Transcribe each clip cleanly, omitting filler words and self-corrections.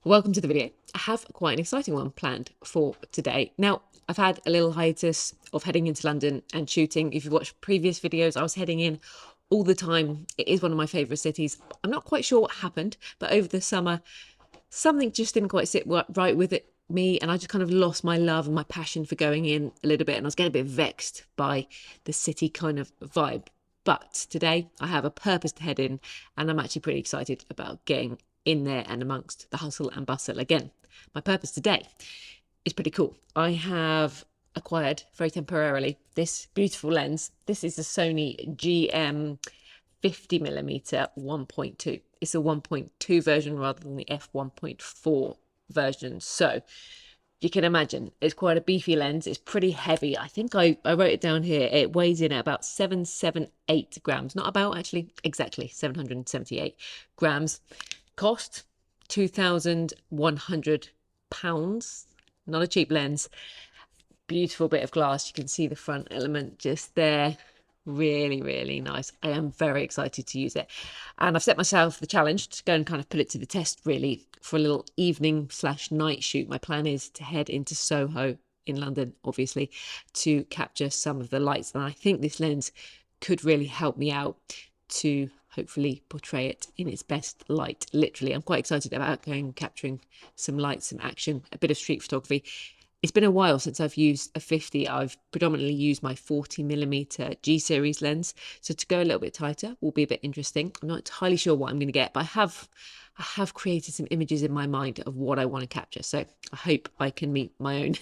Welcome to the video. I have quite an exciting one planned for today. Now, I've had a little hiatus of heading into London and shooting. If you've watched previous videos, I was heading in all the time. It is one of my favourite cities. I'm not quite sure what happened, but over the summer, something just didn't quite sit right with me, and I just kind of lost my love and my passion for going in a little bit, and I was getting a bit vexed by the city kind of vibe. But today I have a purpose to head in, and I'm actually pretty excited about getting in there and amongst the hustle and bustle again. My purpose today is pretty cool. I have acquired very temporarily this beautiful lens. This is the Sony GM 50mm 1.2. It's a 1.2 version rather than the f1.4 version. So you can imagine it's quite a beefy lens. It's pretty heavy. I think I wrote it down here. It weighs in at about 778 grams. Not about, actually, exactly 778 grams. Cost £2,100. Not a cheap lens. Beautiful bit of glass. You can see the front element just there. Really, really nice. I am very excited to use it. And I've set myself the challenge to go and kind of put it to the test, really, for a little evening/night shoot. My plan is to head into Soho in London, obviously, to capture some of the lights. And I think this lens could really help me out to hopefully portray it in its best light. Literally, I'm quite excited about going capturing some lights, some action, a bit of street photography. It's been a while since I've used a 50. I've predominantly used my 40mm G series lens. So to go a little bit tighter will be a bit interesting. I'm not entirely sure what I'm going to get, but I have created some images in my mind of what I want to capture. So I hope I can meet my own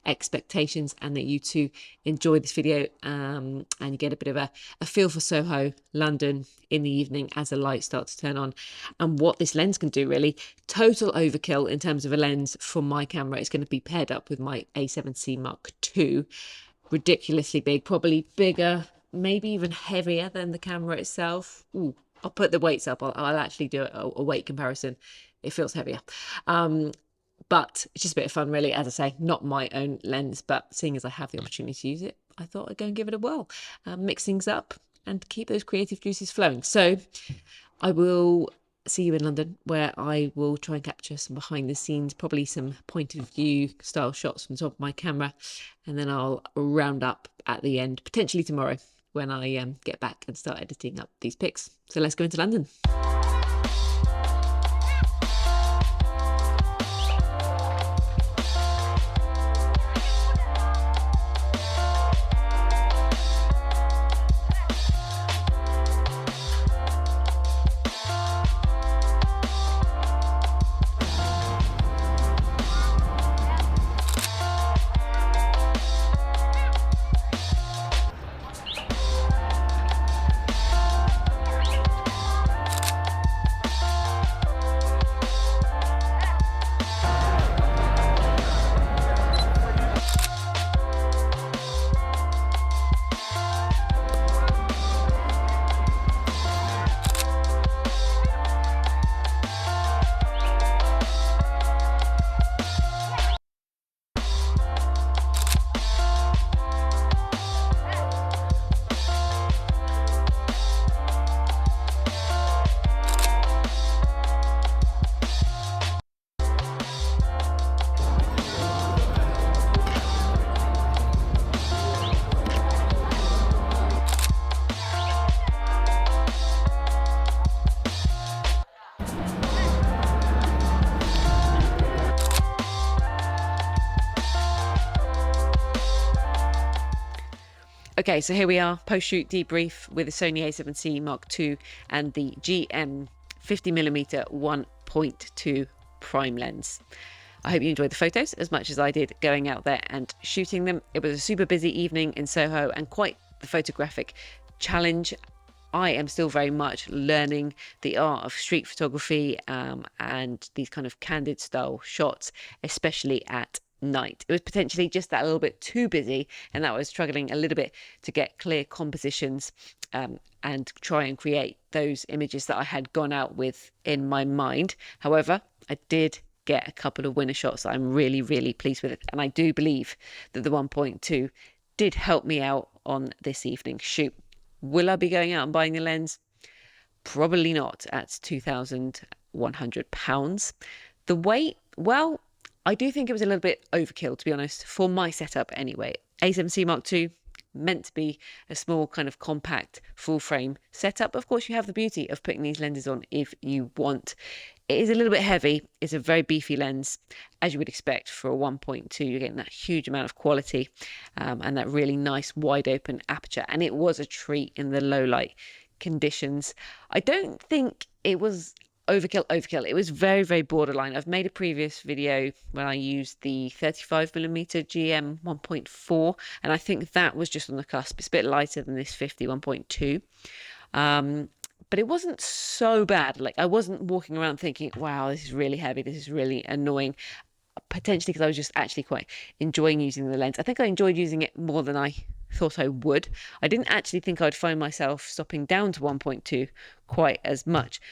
expectations and that you too enjoy this video and you get a bit of a feel for Soho, London in the evening as the lights start to turn on, and what this lens can do really. Total overkill in terms of a lens for my camera. It's going to be paired up with my A7cii Mark II. Ridiculously big, probably bigger, maybe even heavier than the camera itself. Ooh, I'll put the weights up. I'll actually do a weight comparison. It feels heavier. But it's just a bit of fun, really. As I say, not my own lens, but seeing as I have the opportunity to use it, I thought I'd go and give it a whirl, mix things up and keep those creative juices flowing. So I will see you in London, where I will try and capture some behind the scenes, probably some point of view style shots from the top of my camera. And then I'll round up at the end, potentially tomorrow, when I get back and start editing up these pics. So let's go into London. Okay, so here we are, post-shoot debrief with the Sony A7cii Mark II and the GM 50mm 1.2 prime lens. I hope you enjoyed the photos as much as I did going out there and shooting them. It was a super busy evening in Soho and quite the photographic challenge. I am still very much learning the art of street photography and these kind of candid style shots, especially at night. It was potentially just that little bit too busy, and that I was struggling a little bit to get clear compositions and try and create those images that I had gone out with in my mind. However, I did get a couple of winner shots that I'm really, really pleased with it, and I do believe that the 1.2 did help me out on this evening's shoot. Will I be going out and buying the lens? Probably not at £2,100. The weight, well, I do think it was a little bit overkill, to be honest, for my setup anyway. A7C Mark II, meant to be a small kind of compact full frame setup. Of course, you have the beauty of putting these lenses on if you want. It is a little bit heavy. It's a very beefy lens, as you would expect for a 1.2. You're getting that huge amount of quality and that really nice wide open aperture. And it was a treat in the low light conditions. I don't think it was overkill. It was very, very borderline. I've made a previous video when I used the 35mm GM 1.4, and I think that was just on the cusp. It's a bit lighter than this 50 1.2. But it wasn't so bad. Like, I wasn't walking around thinking, wow, this is really heavy, this is really annoying. Potentially because I was just actually quite enjoying using the lens. I think I enjoyed using it more than I thought I would. I didn't actually think I'd find myself stopping down to 1.2 quite as much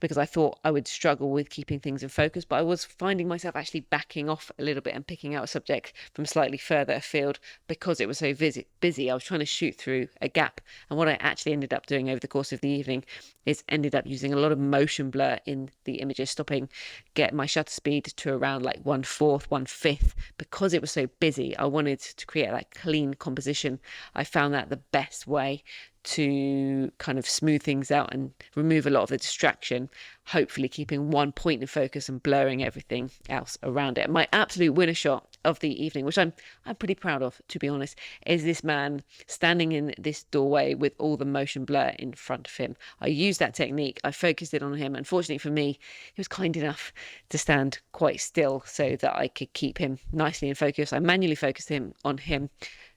because I thought I would struggle with keeping things in focus, but I was finding myself actually backing off a little bit and picking out a subject from slightly further afield because it was so busy. I was trying to shoot through a gap, and what I actually ended up doing over the course of the evening is ended up using a lot of motion blur in the images, stopping, get my shutter speed to around like 1/4, 1/5 because it was so busy. I wanted to create that clean composition. I found that the best way to kind of smooth things out and remove a lot of the distraction, hopefully keeping one point in focus and blurring everything else around it. My absolute winner shot of the evening, which I'm pretty proud of, to be honest, is this man standing in this doorway with all the motion blur in front of him. I used that technique. I focused it on him. Unfortunately for me, he was kind enough to stand quite still so that I could keep him nicely in focus. I manually focused him on him,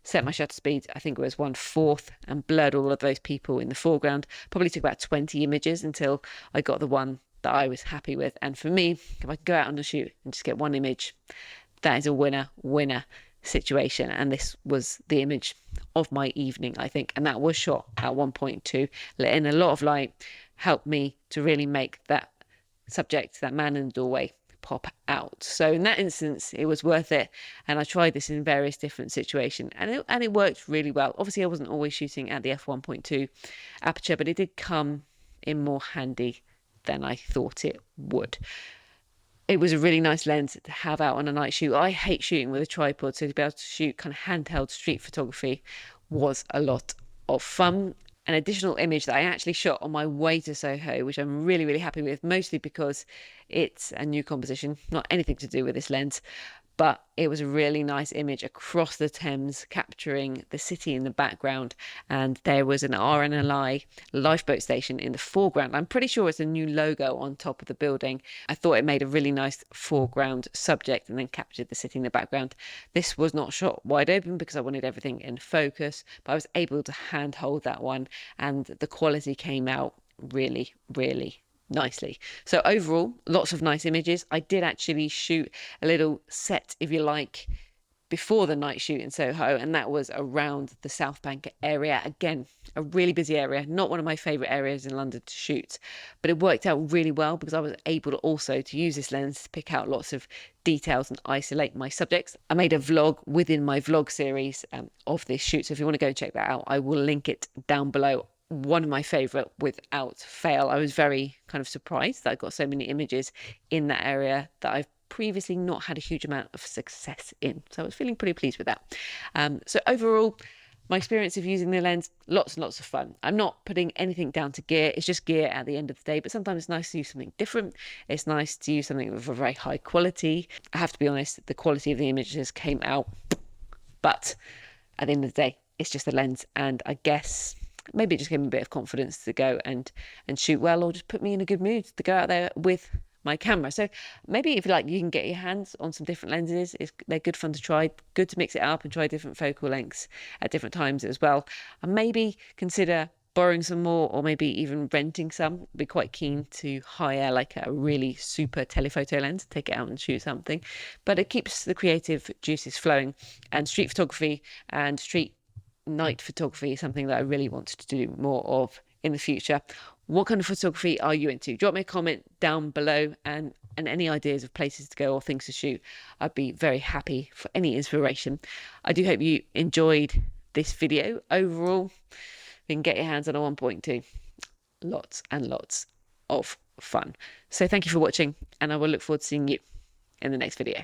set my shutter speed, I think it was 1/4, and blurred all of those people in the foreground. Probably took about 20 images until I got the one that I was happy with. And for me, if I go out on a shoot and just get one image, that is a winner situation. And this was the image of my evening, I think. And that was shot at 1.2, let in a lot of light, helped me to really make that subject, that man in the doorway, pop out. So in that instance, it was worth it. And I tried this in various different situations, and it worked really well. Obviously, I wasn't always shooting at the f1.2 aperture, but it did come in more handy than I thought it would. It was a really nice lens to have out on a night shoot. I hate shooting with a tripod, so to be able to shoot kind of handheld street photography was a lot of fun. An additional image that I actually shot on my way to Soho, which I'm really, really happy with, mostly because it's a new composition, not anything to do with this lens, but it was a really nice image across the Thames, capturing the city in the background, and there was an RNLI lifeboat station in the foreground. I'm pretty sure it's a new logo on top of the building. I thought it made a really nice foreground subject and then captured the city in the background. This was not shot wide open because I wanted everything in focus, but I was able to handhold that one, and the quality came out really, really nicely. So overall, lots of nice images. I did actually shoot a little set, if you like, before the night shoot in Soho, and that was around the South Bank area. Again, a really busy area, not one of my favorite areas in London to shoot, but it worked out really well because I was able to also to use this lens to pick out lots of details and isolate my subjects. I made a vlog within my vlog series of this shoot, so if you want to go and check that out, I will link it down below. One of my favorite without fail. I was very kind of surprised that I got so many images in that area that I've previously not had a huge amount of success in. So I was feeling pretty pleased with that. So overall, my experience of using the lens, lots and lots of fun. I'm not putting anything down to gear. It's just gear at the end of the day, but sometimes it's nice to use something different. It's nice to use something of a very high quality. I have to be honest, the quality of the images came out, but at the end of the day, it's just the lens. And I guess maybe it just gave me a bit of confidence to go and shoot well, or just put me in a good mood to go out there with my camera. So maybe if you like, you can get your hands on some different lenses. They're good fun to try, good to mix it up and try different focal lengths at different times as well. And maybe consider borrowing some more, or maybe even renting some. I'd be quite keen to hire like a really super telephoto lens, take it out and shoot something. But it keeps the creative juices flowing, and street photography and street night photography is something that I really want to do more of in the future. What kind of photography are you into? Drop me a comment down below, and any ideas of places to go or things to shoot. I'd be very happy for any inspiration. I do hope you enjoyed this video. Overall, you can get your hands on a 1.2. Lots and lots of fun. So thank you for watching, and I will look forward to seeing you in the next video.